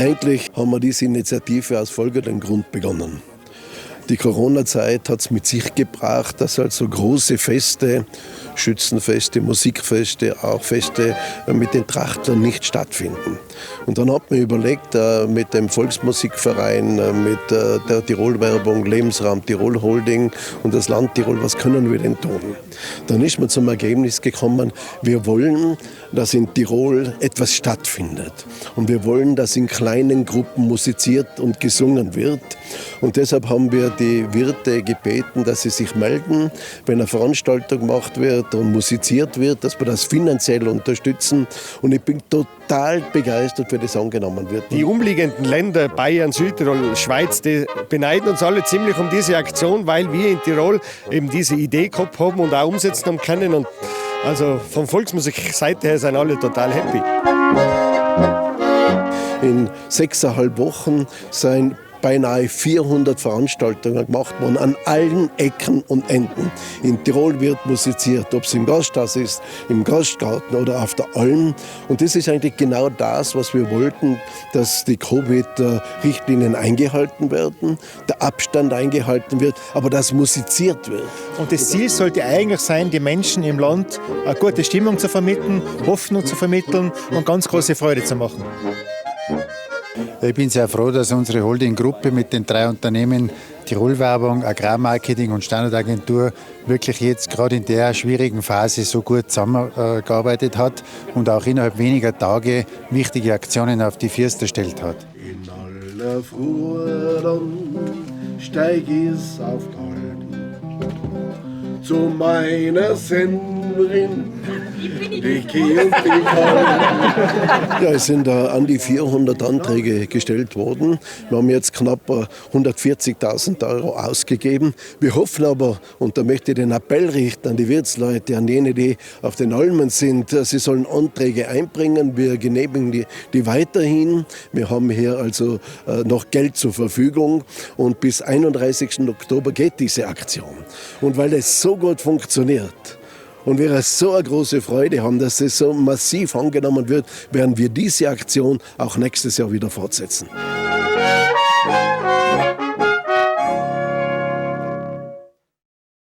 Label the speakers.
Speaker 1: Eigentlich haben wir diese Initiative aus folgendem Grund begonnen. Die Corona-Zeit hat es mit sich gebracht, dass also große Feste, Schützenfeste, Musikfeste, auch Feste mit den Trachtlern nicht stattfinden. Und dann hat man überlegt, mit dem Volksmusikverein, mit der Tirol-Werbung, Lebensraum Tirol Holding und das Land Tirol, was können wir denn tun? Dann ist man zum Ergebnis gekommen, wir wollen, dass in Tirol etwas stattfindet. Und wir wollen, dass in kleinen Gruppen musiziert und gesungen wird. Und deshalb haben wir die Wirte gebeten, dass sie sich melden, wenn eine Veranstaltung gemacht wird und musiziert wird, dass wir das finanziell unterstützen. Und ich bin total begeistert, wie das angenommen wird.
Speaker 2: Die umliegenden Länder, Bayern, Südtirol, Schweiz, die beneiden uns alle ziemlich um diese Aktion, weil wir in Tirol eben diese Idee gehabt haben und auch umsetzen haben können. Und also von Volksmusikseite her sind alle total happy.
Speaker 1: In 6,5 Wochen sind beinahe 400 Veranstaltungen gemacht worden, an allen Ecken und Enden. In Tirol wird musiziert, ob es im Gasthaus ist, im Gastgarten oder auf der Alm. Und das ist eigentlich genau das, was wir wollten, dass die Covid-Richtlinien eingehalten werden, der Abstand eingehalten wird, aber dass musiziert wird.
Speaker 3: Und das Ziel sollte eigentlich sein, die Menschen im Land eine gute Stimmung zu vermitteln, Hoffnung zu vermitteln und ganz große Freude zu machen.
Speaker 4: Ich bin sehr froh, dass unsere Holding-Gruppe mit den 3 Unternehmen Tirol-Werbung, Agrarmarketing und Standortagentur wirklich jetzt gerade in der schwierigen Phase so gut zusammengearbeitet hat und auch innerhalb weniger Tage wichtige Aktionen auf die Füße gestellt hat.
Speaker 1: In aller Frühe dann steig ich auf Gold zu meiner Senderin. Ja, es sind an die 400 Anträge gestellt worden. Wir haben jetzt knapp 140.000 € ausgegeben. Wir hoffen aber, und da möchte ich den Appell richten an die Wirtsleute, an jene, die auf den Almen sind, sie sollen Anträge einbringen. Wir genehmigen die weiterhin. Wir haben hier also noch Geld zur Verfügung und bis 31. Oktober geht diese Aktion. Und weil es so gut funktioniert, und wir so eine große Freude haben, dass es so massiv angenommen wird, werden wir diese Aktion auch nächstes Jahr wieder fortsetzen.